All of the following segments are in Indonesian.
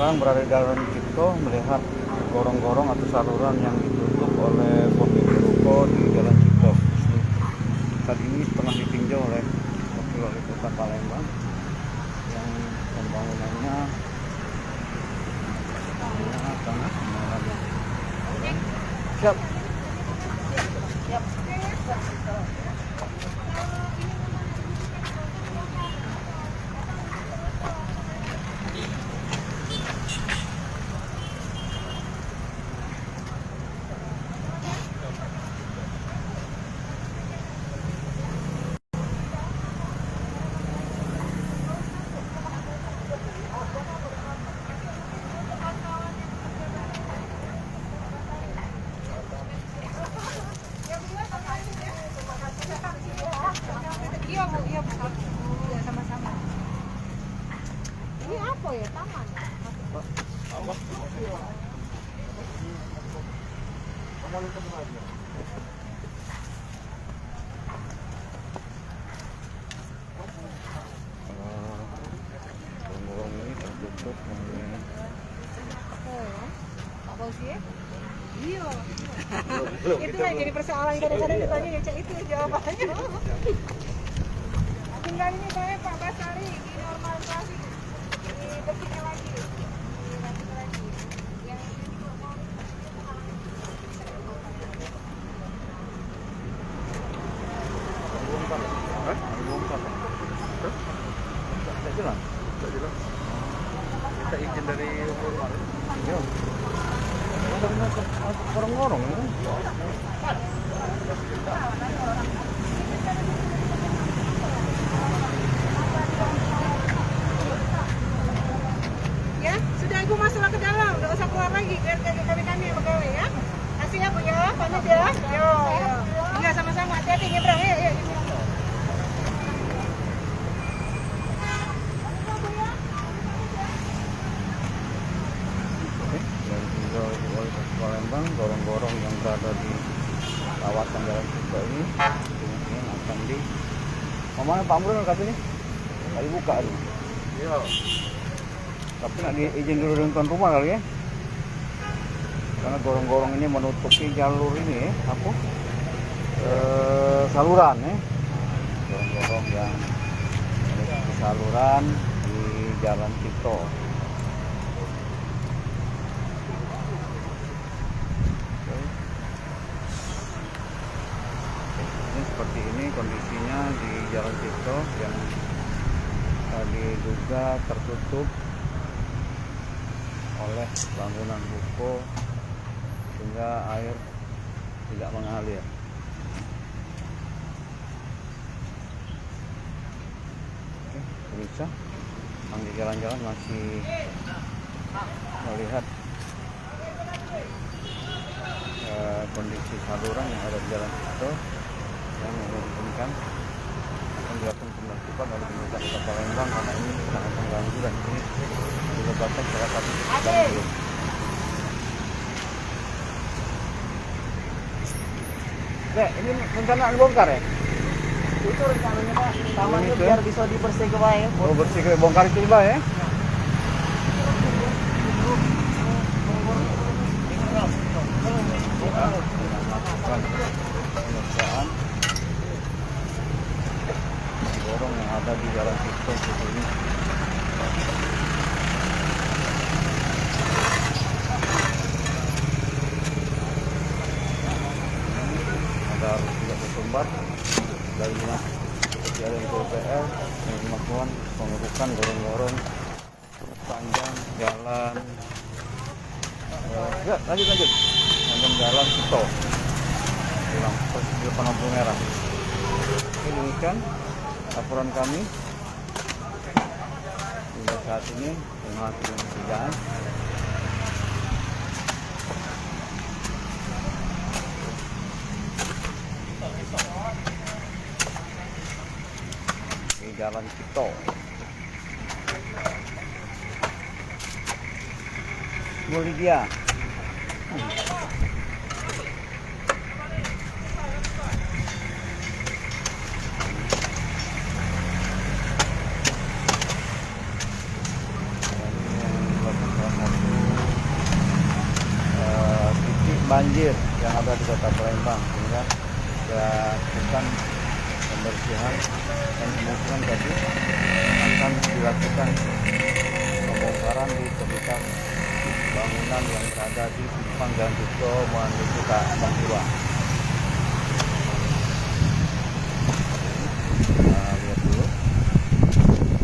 Sekarang berada di Jalan Cipto melihat gorong-gorong atau saluran yang ditutup oleh pemilik ruko di Jalan Cipto. Saat ini tengah ditinjau oleh Wakil Wali Kota Palembang yang pembangunannya sangat mengalami. Siap. Iya Bu, iya Bu. Iya sama-sama. Ini apa ya? Taman. Apa? Gorong-gorong ini tertutup oleh Apa sih? Iya. Itu yang jadi persoalan kadang-kadang ditanya ya Cak, itu jawabannya. Tinggal ini saya Pak Basari di normalisasi, di bersihnya lagi, di lanjut lagi. Yang ini juga mau tak jelas. Kita izin dari rumah. Iya. Gorong-gorong ya. ya, sudah Ibu masuklah ke dalam, nggak usah keluar lagi, biar kami yang pegawai ya. Kasih ya Bu ya, pamit ya. Yo. Iya sama-sama, hati-hati nyebrang ya. Palembang, gorong-gorong yang berada di kawasan Jalan Cipto ini kemungkinan akan di mana Pak Amrul katanya tadi buka tuh. Iya. Tapi nak diizin dulu dengan tuan rumah kali ya, karena gorong-gorong ini menutupi jalur ini ya, saluran ya, gorong-gorong yang menutupi saluran di Jalan Cipto. Seperti ini kondisinya di Jalan Cipto yang diduga tertutup oleh bangunan ruko sehingga air tidak mengalir. Bisa di jalan-jalan masih melihat kondisi saluran yang ada di Jalan Cipto yang memungkinkan akan dilakukan penertiban oleh pemerintah Kota Palembang karena ini sangat mengganggu dan ini menyebabkan masyarakat banjir. Ini rencana bongkar ya? Itu rencananya Pak, tamannya biar bisa dibersih ke bawah ya. Oh, bersih ke bongkar itu Pak ya? Pengerjaan gorong yang ada di Jalan Cipto ini. Agar tidak tersumbat dari dinas Jalan PUPR yang melakukan pengerukan gorong-gorong panjang jalan lanjut panjang Jalan Cipto dalam persis depan lampu merah. Ini demikian laporan kami hingga saat ini menghadiri kerjaan. Di Jalan Cipto. Bu Lydia. banjir yang ada di Kota Palembang, sehingga dilakukan pembersihan dan kemungkinan tadi akan dilakukan pembongkaran di sekitar bangunan yang berada di simpang Jalan Cipto menuju ke Bangkula. Lihat dulu. Adalah dari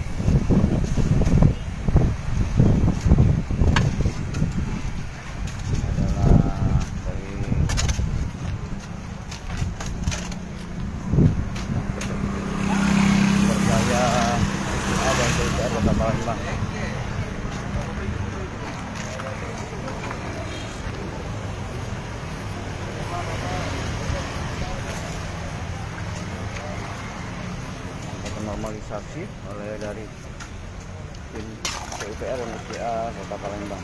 Berjaya dan PPR Kota Palembang. Normalisasi oleh dari tim PUPR dan PCA Kota Palembang.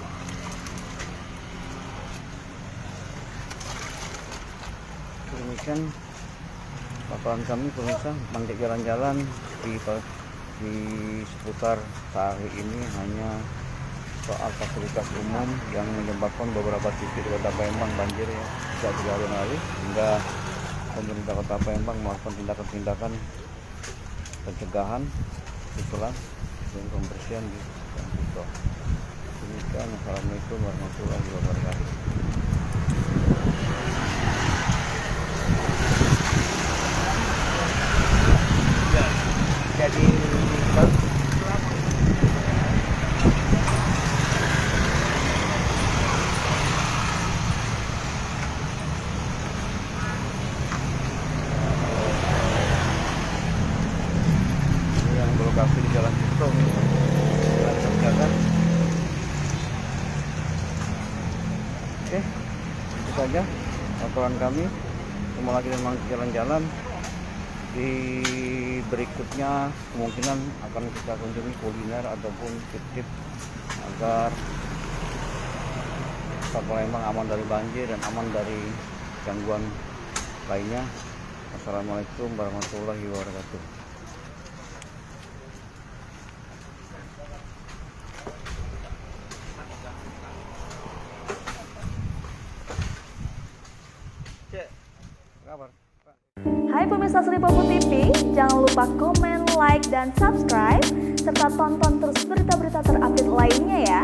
Demikian paparan kami pemirsa mengenai jalan-jalan di seputar hari ini hanya soal fasilitas umum yang menyebabkan beberapa titik di Kota Palembang banjir ya sejak 3 hari yang lalu, hingga pemerintah Kota Palembang melakukan tindakan-tindakan pencegahan susulan dan pembersihan di Jalan Cipto. Demikian, assalamualaikum warahmatullahi wabarakatuh. Jadi berlokasi di Jalan Cipto, Jalan Terjaga. Oke, itu saja laporan kami. Ketemu lagi dengan jalan-jalan di berikutnya, kemungkinan akan kita kunjungi kuliner ataupun tip-tip agar Kota Palembang aman dari banjir dan aman dari gangguan lainnya. Assalamualaikum warahmatullahi wabarakatuh. Hai pemirsa Sri Popo TV, jangan lupa komen, like, dan subscribe, serta tonton terus berita-berita terupdate lainnya ya.